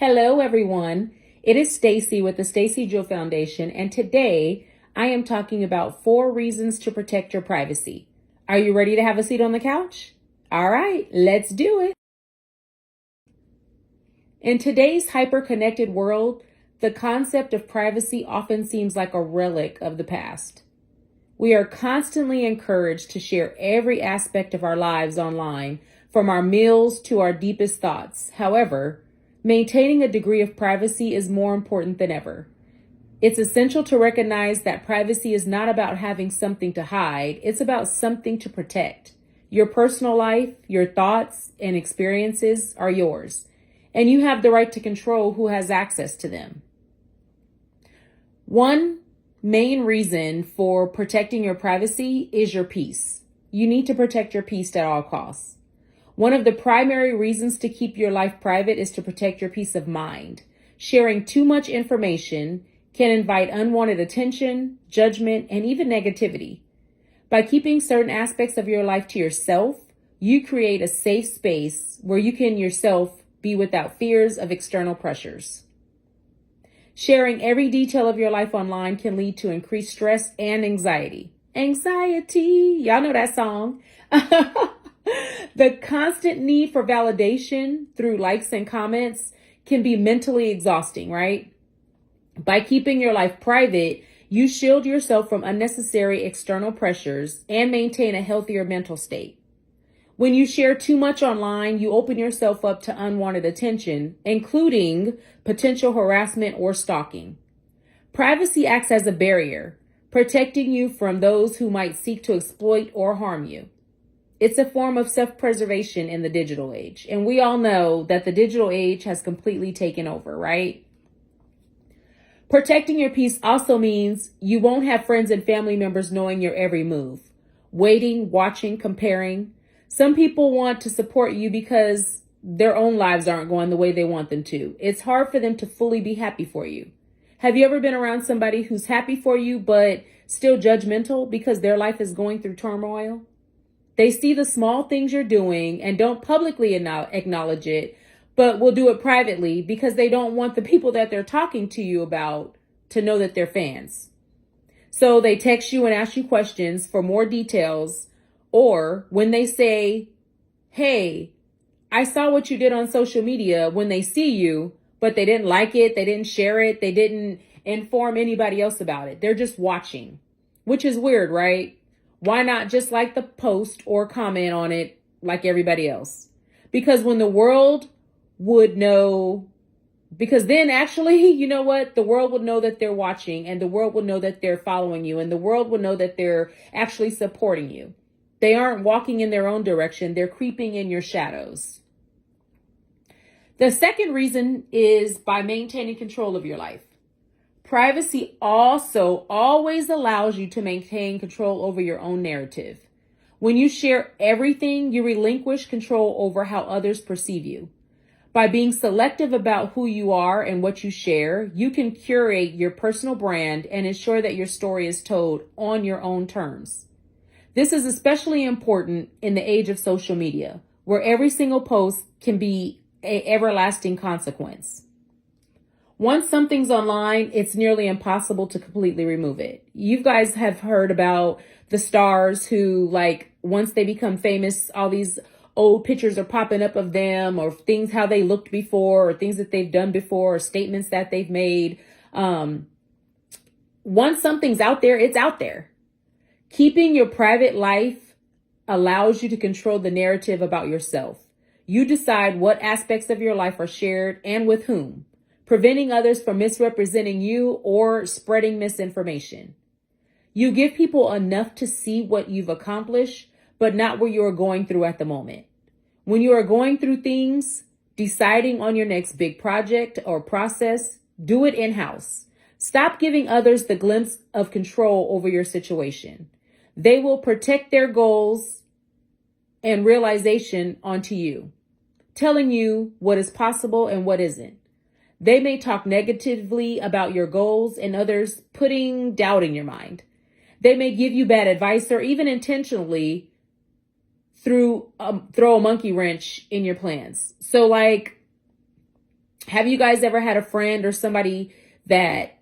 Hello, everyone. It is Stacy with the Stacy Jewell Foundation, and today I am talking about 4 reasons to protect your privacy. Are you ready to have a seat on the couch? All right, let's do it. In today's hyper-connected world, the concept of privacy often seems like a relic of the past. We are constantly encouraged to share every aspect of our lives online, from our meals to our deepest thoughts. However, maintaining a degree of privacy is more important than ever. It's essential to recognize that privacy is not about having something to hide, it's about something to protect. Your personal life, your thoughts, and experiences are yours, and you have the right to control who has access to them. One main reason for protecting your privacy is your peace. You need to protect your peace at all costs. One of the primary reasons to keep your life private is to protect your peace of mind. Sharing too much information can invite unwanted attention, judgment, and even negativity. By keeping certain aspects of your life to yourself, you create a safe space where you can yourself be without fears of external pressures. Sharing every detail of your life online can lead to increased stress and anxiety. Anxiety, y'all know that song. The constant need for validation through likes and comments can be mentally exhausting, right? By keeping your life private, you shield yourself from unnecessary external pressures and maintain a healthier mental state. When you share too much online, you open yourself up to unwanted attention, including potential harassment or stalking. Privacy acts as a barrier, protecting you from those who might seek to exploit or harm you. It's a form of self-preservation in the digital age, and we all know that the digital age has completely taken over, right? Protecting your peace also means you won't have friends and family members knowing your every move, waiting, watching, comparing. Some people want to support you because their own lives aren't going the way they want them to. It's hard for them to fully be happy for you. Have you ever been around somebody who's happy for you but still judgmental because their life is going through turmoil? They see the small things you're doing and don't publicly acknowledge it, but will do it privately because they don't want the people that they're talking to you about to know that they're fans. So they text you and ask you questions for more details, or when they say, hey, I saw what you did on social media, when they see you, but they didn't like it, they didn't share it, they didn't inform anybody else about it. They're just watching, which is weird, right? Why not just like the post or comment on it like everybody else? Because when the world would know, because then actually, you know what? The world would know that they're watching, and the world would know that they're following you, and the world would know that they're actually supporting you. They aren't walking in their own direction. They're creeping in your shadows. The second reason is by maintaining control of your life. Privacy also always allows you to maintain control over your own narrative. When you share everything, you relinquish control over how others perceive you. By being selective about who you are and what you share, you can curate your personal brand and ensure that your story is told on your own terms. This is especially important in the age of social media, where every single post can be an everlasting consequence. Once something's online, it's nearly impossible to completely remove it. You guys have heard about the stars who, like, once they become famous, all these old pictures are popping up of them, or things how they looked before, or things that they've done before, or statements that they've made. Once something's out there, it's out there. Keeping your private life allows you to control the narrative about yourself. You decide what aspects of your life are shared and with whom, preventing others from misrepresenting you or spreading misinformation. You give people enough to see what you've accomplished, but not what you are going through at the moment. When you are going through things, deciding on your next big project or process, do it in-house. Stop giving others the glimpse of control over your situation. They will protect their goals and realization onto you, telling you what is possible and what isn't. They may talk negatively about your goals and others putting doubt in your mind. They may give you bad advice or even intentionally throw a monkey wrench in your plans. So like, Have you guys ever had a friend or somebody that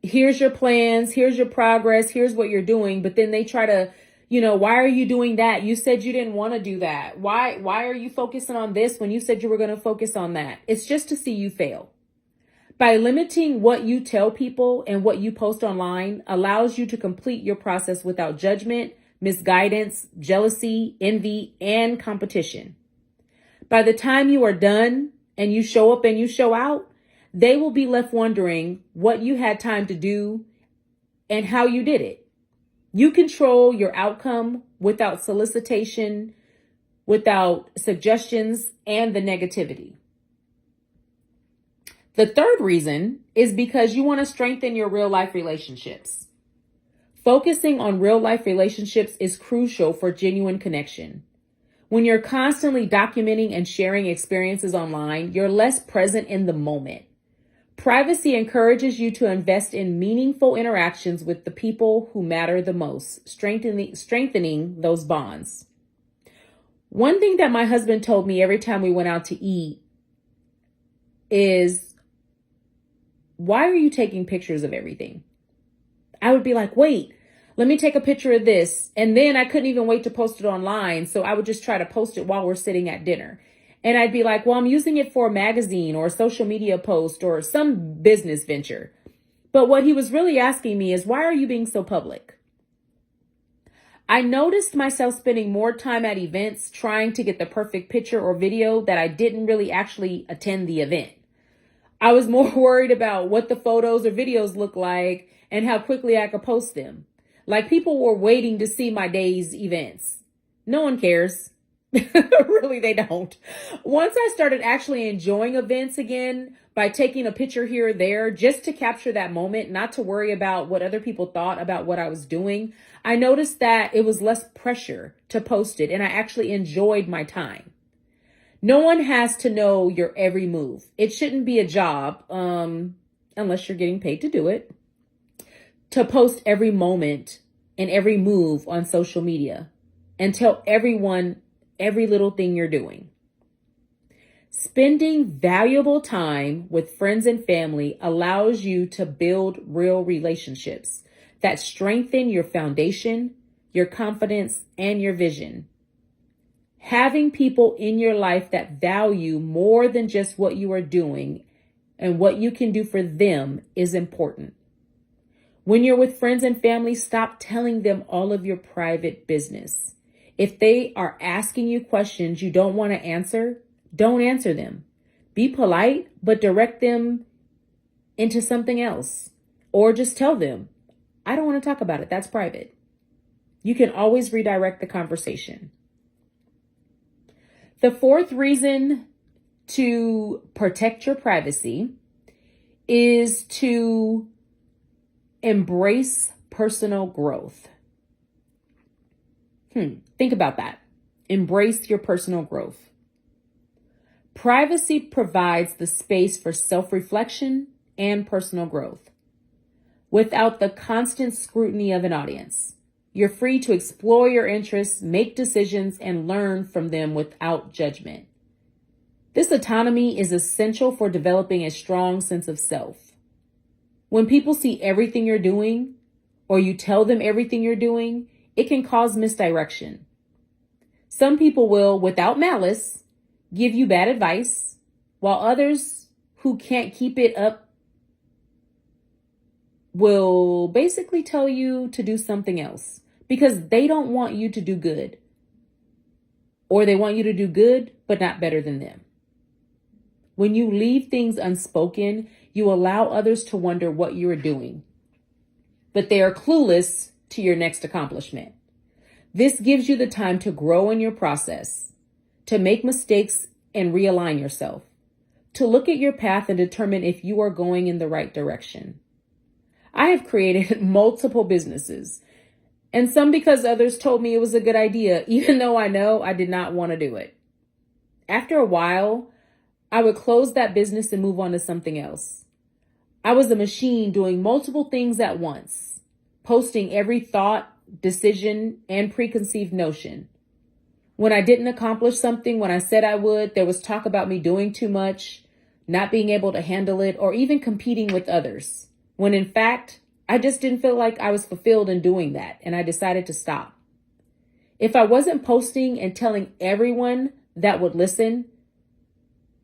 here's your plans, here's your progress, here's what you're doing, but then they try to, why are you doing that? You said you didn't want to do that. Why are you focusing on this when you said you were going to focus on that? It's just to see you fail. By limiting what you tell people and what you post online allows you to complete your process without judgment, misguidance, jealousy, envy, and competition. By the time you are done and you show up and you show out, they will be left wondering what you had time to do and how you did it. You control your outcome without solicitation, without suggestions, and the negativity. The third reason is because you want to strengthen your real life relationships. Focusing on real life relationships is crucial for genuine connection. When you're constantly documenting and sharing experiences online, you're less present in the moment. Privacy encourages you to invest in meaningful interactions with the people who matter the most, strengthening those bonds. One thing that my husband told me every time we went out to eat is, why are you taking pictures of everything? I would be like, wait, let me take a picture of this. And then I couldn't even wait to post it online. So I would just try to post it while we're sitting at dinner. And I'd be like, well, I'm using it for a magazine or a social media post or some business venture. But what he was really asking me is, why are you being so public? I noticed myself spending more time at events trying to get the perfect picture or video that I didn't really actually attend the event. I was more worried about what the photos or videos look like and how quickly I could post them. Like people were waiting to see my day's events. No one cares. Really, they don't. Once I started actually enjoying events again by taking a picture here or there just to capture that moment, not to worry about what other people thought about what I was doing, I noticed that it was less pressure to post it and I actually enjoyed my time. No one has to know your every move. It shouldn't be a job, unless you're getting paid to do it, to post every moment and every move on social media and tell everyone every little thing you're doing. Spending valuable time with friends and family allows you to build real relationships that strengthen your foundation, your confidence, and your vision. Having people in your life that value more than just what you are doing and what you can do for them is important. When you're with friends and family, stop telling them all of your private business. If they are asking you questions you don't want to answer, don't answer them. Be polite, but direct them into something else. Or just tell them, I don't want to talk about it. That's private. You can always redirect the conversation. The fourth reason to protect your privacy is to embrace personal growth. Think about that. Embrace your personal growth. Privacy provides the space for self-reflection and personal growth. Without the constant scrutiny of an audience, you're free to explore your interests, make decisions, and learn from them without judgment. This autonomy is essential for developing a strong sense of self. When people see everything you're doing, or you tell them everything you're doing, it can cause misdirection. Some people will, without malice, give you bad advice, while others who can't keep it up will basically tell you to do something else because they don't want you to do good. Or they want you to do good, but not better than them. When you leave things unspoken, you allow others to wonder what you are doing, but they are clueless to your next accomplishment. This gives you the time to grow in your process, to make mistakes and realign yourself, to look at your path and determine if you are going in the right direction. I have created multiple businesses, and some because others told me it was a good idea, even though I know I did not want to do it. After a while, I would close that business and move on to something else. I was a machine doing multiple things at once, posting every thought, decision, and preconceived notion. When I didn't accomplish something when I said I would, there was talk about me doing too much, not being able to handle it, or even competing with others, when in fact, I just didn't feel like I was fulfilled in doing that, and I decided to stop. If I wasn't posting and telling everyone that would listen,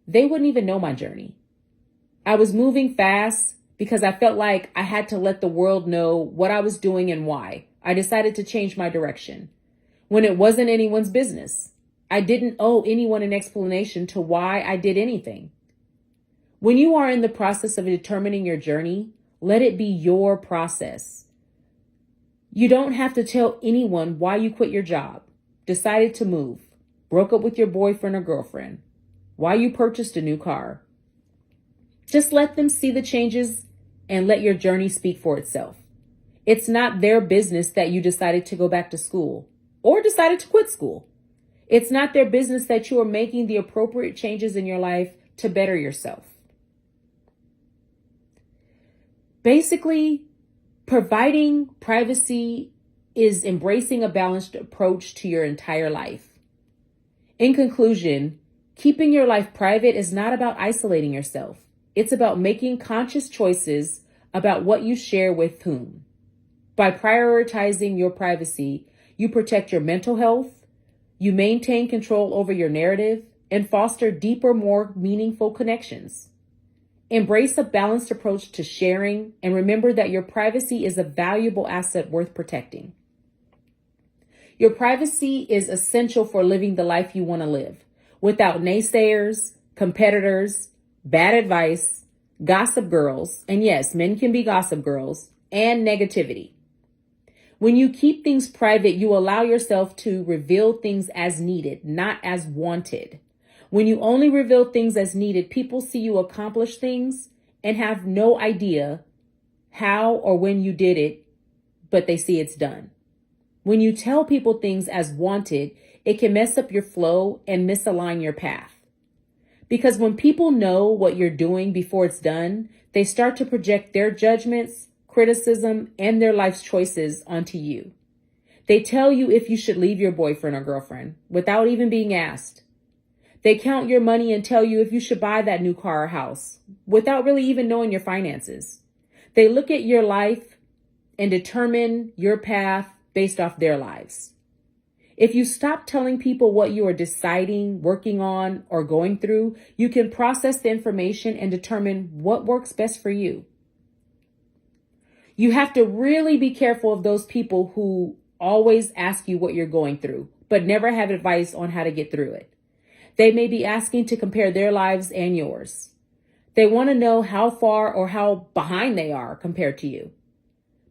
they wouldn't even know my journey. I was moving fast because I felt like I had to let the world know what I was doing and why. I decided to change my direction when it wasn't anyone's business. I didn't owe anyone an explanation to why I did anything. When you are in the process of determining your journey, let it be your process. You don't have to tell anyone why you quit your job, decided to move, broke up with your boyfriend or girlfriend, why you purchased a new car. Just let them see the changes and let your journey speak for itself. It's not their business that you decided to go back to school or decided to quit school. It's not their business that you are making the appropriate changes in your life to better yourself. Basically, providing privacy is embracing a balanced approach to your entire life. In conclusion, keeping your life private is not about isolating yourself. It's about making conscious choices about what you share with whom. By prioritizing your privacy, you protect your mental health, you maintain control over your narrative, and foster deeper, more meaningful connections. Embrace a balanced approach to sharing, and remember that your privacy is a valuable asset worth protecting. Your privacy is essential for living the life you want to live, without naysayers, competitors, bad advice, gossip girls, and yes, men can be gossip girls, and negativity. When you keep things private, you allow yourself to reveal things as needed, not as wanted. When you only reveal things as needed, people see you accomplish things and have no idea how or when you did it, but they see it's done. When you tell people things as wanted, it can mess up your flow and misalign your path. Because when people know what you're doing before it's done, they start to project their judgments, criticism, and their life's choices onto you. They tell you if you should leave your boyfriend or girlfriend without even being asked. They count your money and tell you if you should buy that new car or house without really even knowing your finances. They look at your life and determine your path based off their lives. If you stop telling people what you are deciding, working on, or going through, you can process the information and determine what works best for you. You have to really be careful of those people who always ask you what you're going through, but never have advice on how to get through it. They may be asking to compare their lives and yours. They want to know how far or how behind they are compared to you.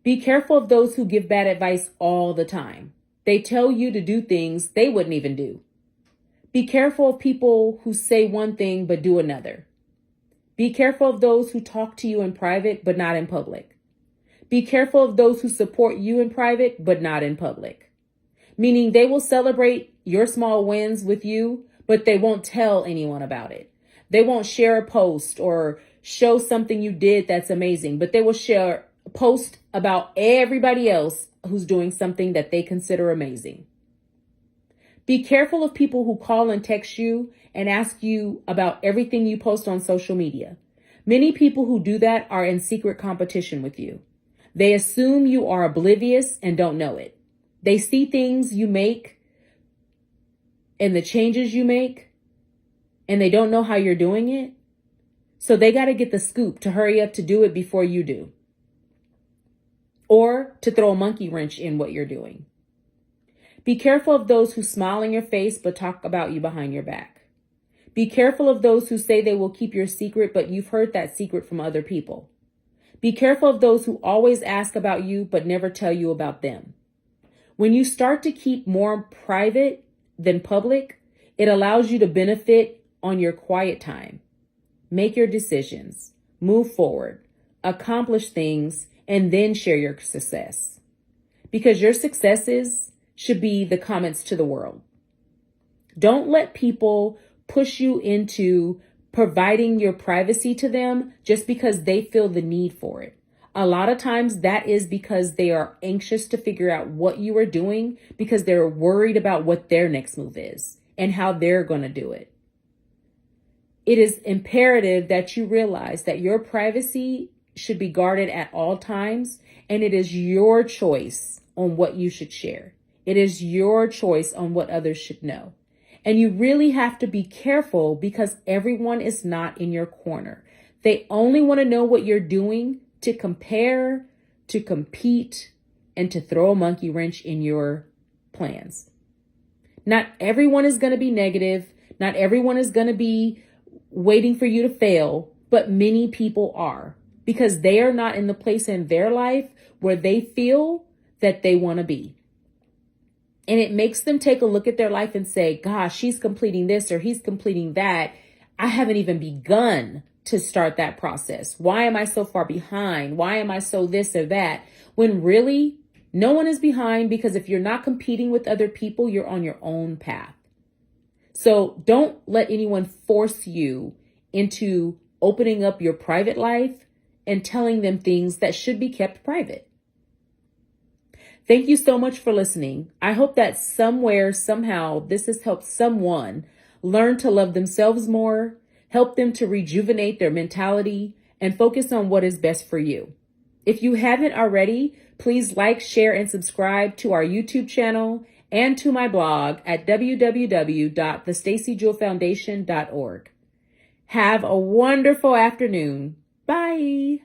Be careful of those who give bad advice all the time. They tell you to do things they wouldn't even do. Be careful of people who say one thing but do another. Be careful of those who talk to you in private but not in public. Be careful of those who support you in private but not in public. Meaning they will celebrate your small wins with you, but they won't tell anyone about it. They won't share a post or show something you did that's amazing, but they will share a post about everybody else who's doing something that they consider amazing. Be careful of people who call and text you and ask you about everything you post on social media. Many people who do that are in secret competition with you. They assume you are oblivious and don't know it. They see things you make and the changes you make, and they don't know how you're doing it. So they got to get the scoop to hurry up to do it before you do, or to throw a monkey wrench in what you're doing. Be careful of those who smile in your face but talk about you behind your back. Be careful of those who say they will keep your secret, but you've heard that secret from other people. Be careful of those who always ask about you but never tell you about them. When you start to keep more private than public, it allows you to benefit on your quiet time. Make your decisions, move forward, accomplish things, and then share your success. Because your successes should be the comments to the world. Don't let people push you into providing your privacy to them just because they feel the need for it. A lot of times that is because they are anxious to figure out what you are doing because they're worried about what their next move is and how they're going to do it. It is imperative that you realize that your privacy should be guarded at all times, and it is your choice on what you should share. It is your choice on what others should know. And you really have to be careful because everyone is not in your corner. They only want to know what you're doing to compare, to compete, and to throw a monkey wrench in your plans. Not everyone is going to be negative. Not everyone is going to be waiting for you to fail, but many people are because they are not in the place in their life where they feel that they want to be. And it makes them take a look at their life and say, gosh, she's completing this or he's completing that. I haven't even begun to start that process. Why am I so far behind? Why am I so this or that? When really no one is behind, because if you're not competing with other people, you're on your own path. So don't let anyone force you into opening up your private life and telling them things that should be kept private. Thank you so much for listening. I hope that somewhere, somehow, this has helped someone learn to love themselves more, help them to rejuvenate their mentality, and focus on what is best for you. If you haven't already, please like, share, and subscribe to our YouTube channel and to my blog at www.thestacyjewelfoundation.org. Have a wonderful afternoon. Bye.